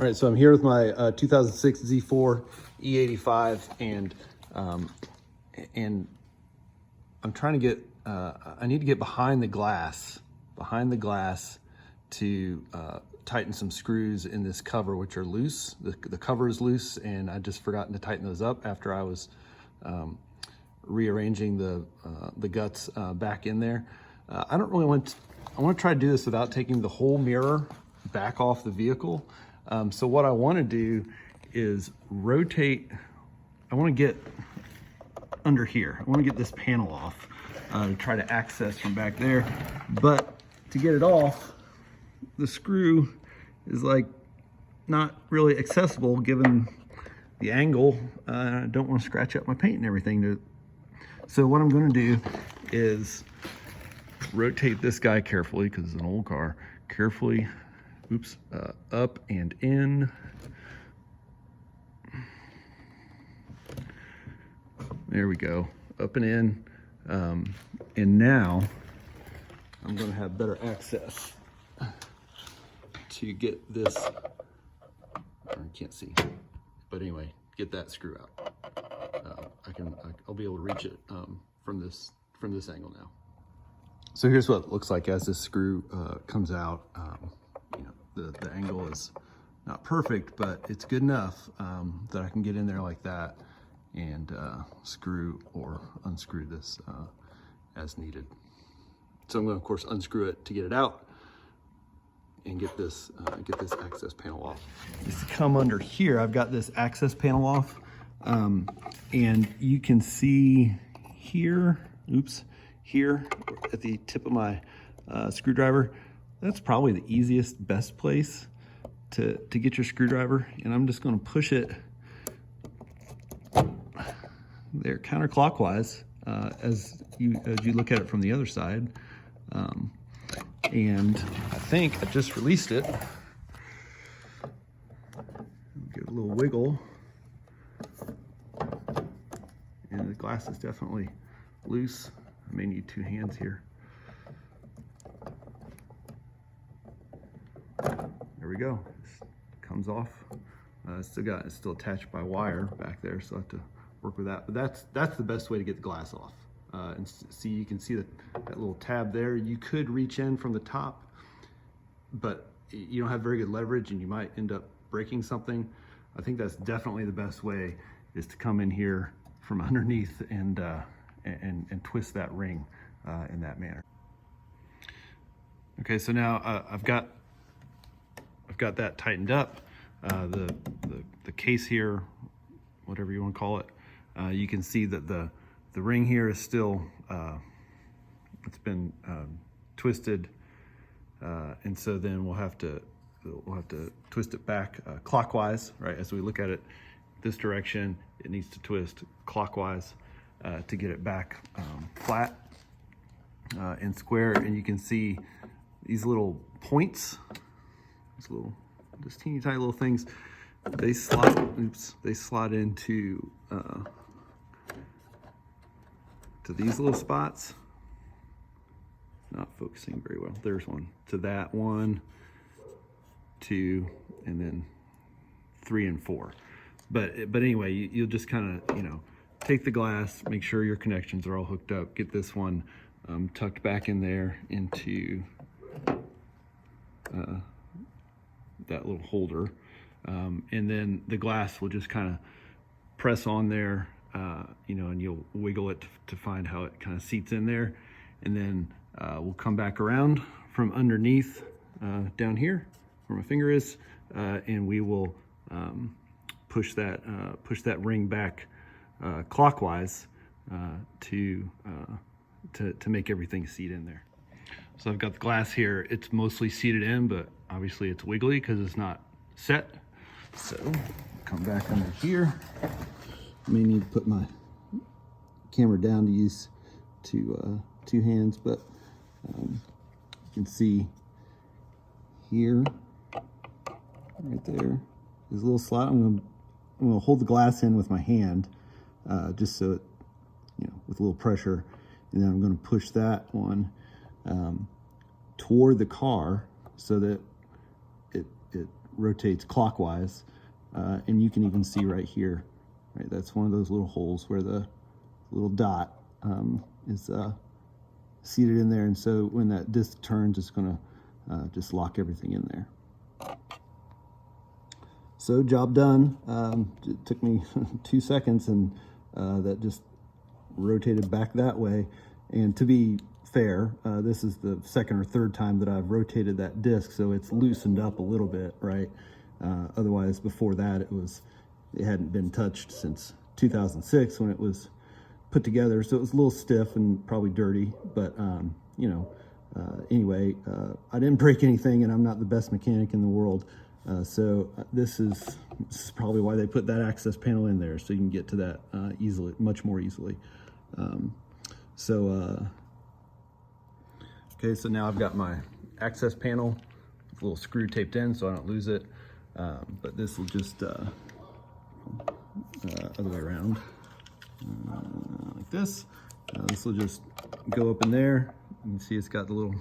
All right, so I'm here with my 2006 Z4 E85, and I'm trying to get, I need to get behind the glass to tighten some screws in this cover, which are loose. The cover is loose, and I just forgotten to tighten those up after I was rearranging the guts back in there. I don't really want to, I want to try to do this without taking the whole mirror back off the vehicle. So what I want to do is rotate. I want to get under here. I want to get this panel off to try to access from back there. But to get it off, the screw is like not really accessible given the angle. I don't want to scratch up my paint and everything. So what I'm going to do is rotate this guy carefully, because it's an old car, carefully. Oops, up and in. There we go, up and in. And now I'm gonna have better access to get this, I can't see, but anyway, get that screw out. I'll be able to reach it from this angle now. So here's what it looks like as this screw comes out. You know, the angle is not perfect, but it's good enough that I can get in there like that and screw or unscrew this as needed. So I'm going to, of course, unscrew it to get it out and get this access panel off. Just to come under here, I've got this access panel off, and you can see here, oops, here at the tip of my screwdriver. That's probably the easiest, best place to get your screwdriver. And I'm just going to push it there counterclockwise as you look at it from the other side. And I think I just released it. Give it a little wiggle. And the glass is definitely loose. I may need two hands here. There we go. It comes off. It's still attached by wire back there, so I have to work with that. But that's the best way to get the glass off. And see, you can see that little tab there. You could reach in from the top, but you don't have very good leverage, and you might end up breaking something. I think that's definitely the best way, is to come in here from underneath and twist that ring in that manner. Okay, so now I've got that tightened up. The case here, whatever you want to call it, you can see that the ring here is still it's been twisted, and so then we'll have to twist it back clockwise, right? As we look at it this direction, it needs to twist clockwise to get it back flat and square. And you can see these little points, just teeny tiny little things, they slot into to these little spots. Not focusing very well. There's one. To that, 1, 2, and then 3 and 4. But anyway, you'll just kind of, you know, take the glass, make sure your connections are all hooked up, get this one tucked back in there into that little holder, and then the glass will just kind of press on there, you know, and you'll wiggle it to find how it kind of seats in there, and then we'll come back around from underneath down here where my finger is, and we will push that ring back clockwise to make everything seat in there. So I've got the glass here. It's mostly seated in, but obviously it's wiggly because it's not set. So come back under here. I may need to put my camera down to use two hands, but you can see here, right there, there's a little slot. I'm gonna hold the glass in with my hand, just so it, you know, with a little pressure, and then I'm gonna push that one toward the car so that it rotates clockwise. And you can even see right here, right? That's one of those little holes where the little dot is seated in there. And so when that disc turns, it's gonna just lock everything in there. So job done. It took me 2 seconds, and that just rotated back that way. And to be fair, this is the second or third time that I've rotated that disc, so it's loosened up a little bit, right? Otherwise, before that, it hadn't been touched since 2006 when it was put together, so it was a little stiff and probably dirty, but you know, anyway, I didn't break anything, and I'm not the best mechanic in the world. So this is probably why they put that access panel in there, so you can get to that easily, much more easily. Okay, so now I've got my access panel with a little screw taped in so I don't lose it. But this will just other way around, like this. This will just go up in there. You can see it's got the little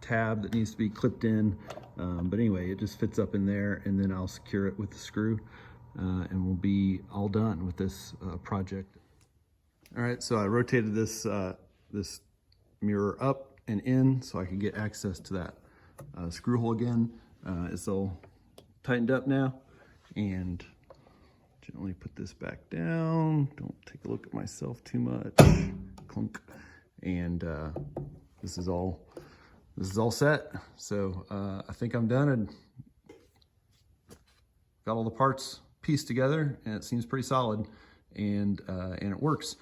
tab that needs to be clipped in. But anyway, it just fits up in there, and then I'll secure it with the screw, and we'll be all done with this project. All right, so I rotated this this mirror up and in so I can get access to that screw hole again. It's all tightened up now, and gently put this back down. Don't take a look at myself too much. Clunk. And this is all set. So I think I'm done, and got all the parts pieced together, and it seems pretty solid, and it works.